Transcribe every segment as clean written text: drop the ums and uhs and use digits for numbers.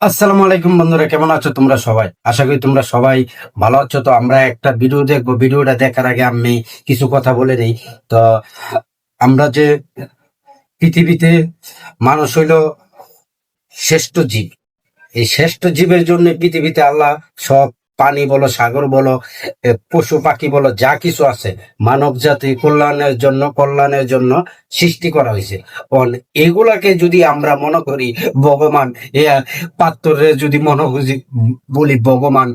আসসালামু আলাইকুম বন্ধুরা, কেমন আছো তোমরা সবাই? আশা করি তোমরা সবাই ভালো আছো। তো আমরা একটা ভিডিও দেখবো, ভিডিওটা দেখার আগে আমি কিছু কথা বলে নেই। তো আমরা যে পৃথিবীতে মানুষ হইল শ্রেষ্ঠ জীব, এই শ্রেষ্ঠ জীবের জন্য পৃথিবীতে আল্লাহ সব পানি বলো, সাগর বলো, পশু পাখি বলো, যা কিছু আছে মানব জাতি কল্যাণের জন্য সৃষ্টি করা হয়েছে। এগুলাকে যদি আমরা মনে করি ভগবান, পাত্তরে যদি মনে বলি ভগবান,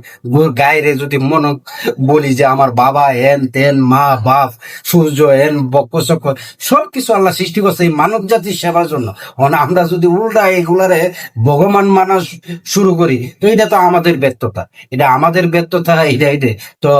গায়েরে যদি মনে বলি যে আমার বাবা এন তেন, মা বাপ, সূর্য এন, বক্ষ সবকিছু আল্লাহ সৃষ্টি করছে এই মানব জাতির সেবার জন্য। আমরা যদি উল্টা এগুলারে ভগবান মানা শুরু করি, তো এটা তো আমাদের ব্যর্থতা, এটা তো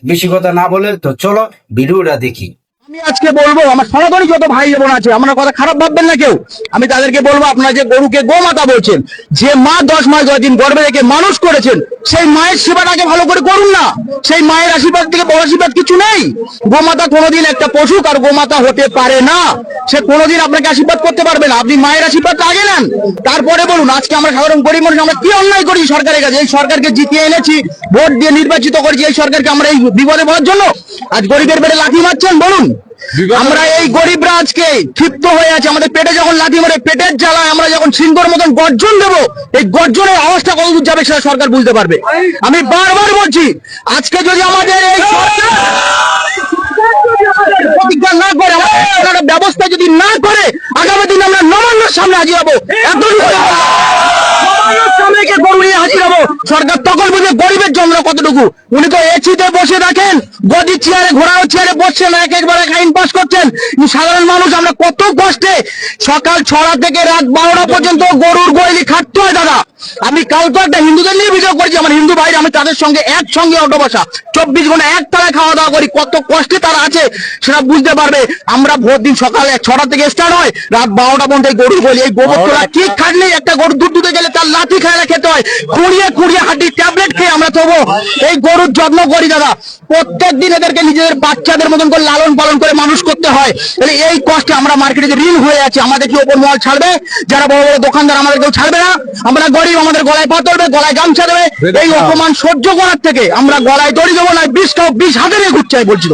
বেশি কথা না বলে তো চলো ভিডিওটা দেখি। আমি আজকে বলবো আমার সনাতনী যত ভাই বোন আছে, আমার কথা খারাপ ভাববেন না কেউ। আমি তাদেরকে বলবো, আপনারা যে গরুকে গোমাতা বলছেন, যে মা 10 মাস 10 দিন গর্ভে রেখে মানুষ করেছেন, সেই মায়ের সেবাটাকে ভালো করে করুন না। সেই মায়ের আশীর্বাদ থেকে বড় আশীর্বাদ কিছু নেই। গোমাতা কোনোদিন একটা পশু আর গোমাতা হতে পারে না। সে কোনোদিন আপনাকে আশীর্বাদ করতে পারবে না। আপনি মায়ের আশীর্বাদ আগে নেন, তারপরে বলুন। আজকে আমরা সাধারণ গরিব মানুষ, আমরা কি অন্যায় করেছি সরকারের কাছে? এই সরকারকে জিতিয়ে এনেছি, ভোট দিয়ে নির্বাচিত করেছি, এই সরকারকে আমরা এই বিপদে পড়ার জন্য আজ গরিবের পেটে লাথি মারছেন? বলুন। আমরা এই গরিবরা আজকে ক্ষিপ্ত হয়ে আছে, আমাদের পেটে যখন লাথি মারে, পেটের জ্বালায় আমরা যখন সিংহর মতন গর্জন দেবো, এই গর্জনের আওয়াজটা কতদূর যাবে সেটা সরকার বুঝতে পারবে। আমি বারবার বলছি, আজকে যদি আমাদের এই সরকার প্রতিজ্ঞা না করে, আমাদের ব্যবস্থা যদি না করে, আগামী দিনে আমরা নবান্নর সামনে হাজির হবো। সরকার তখন বুঝে গরিবের জন্য কতটুকু। উনি তো এসিতে বসে থাকেন, গদি চেয়ারে, ঘোড়ার চেয়ারে বসছেন, একবার আইন পাস করছেন। সাধারণ মানুষ আমরা কত কষ্টে সকাল 6টা থেকে রাত 12টা পর্যন্ত গরুর গোয়ালি খাটতে হয়। দাদা, আমি কালকে একটা হিন্দুদের নিয়ে ভিডিও করেছি, আমার হিন্দু ভাই, আমি তাদের সঙ্গে একসঙ্গে অটো বসা 24 ঘন্টা একতলায় খাওয়া দাওয়া করি, কত কষ্টে তারা আছে সেটা বুঝতে পারবে। আমরা ভোর দিন সকালে 6টা থেকে স্টার্ট হয়, রাত 12টা পর্যন্ত গরুর গোয়ালি। এই গোবর তোলা ঠিক খাটলে একটা গরু দুধ দুধে গেলে তার লাঠি খায় খেতে হয়, খুঁড়িয়ে খুঁড়িয়ে হাড্ডি ট্যাবলেট খেয়ে আমরা তবু এই গরুর যত্ন করি। দাদা, প্রত্যেক দিন এদেরকে নিজেদের বাচ্চাদের মতন করে লালন পালন করে মানুষ করতে হয়। এই কষ্টে আমরা মার্কেটে ঋণ হয়ে আছি। আমাদের কি ওপর মহল ছাড়বে? যারা বড় বড় দোকানদার, আমাদের কেউ ছাড়বে না। আমরা গরিব, আমাদের গলায় পা ধরবে, গলায় গামছা দেবে। এই অপমান সহ্য করার থেকে আমরা গলায় দড়ি দেবো না, বিষ খাও, বিষ হাতে নিয়ে ঘুরছে। বলছিল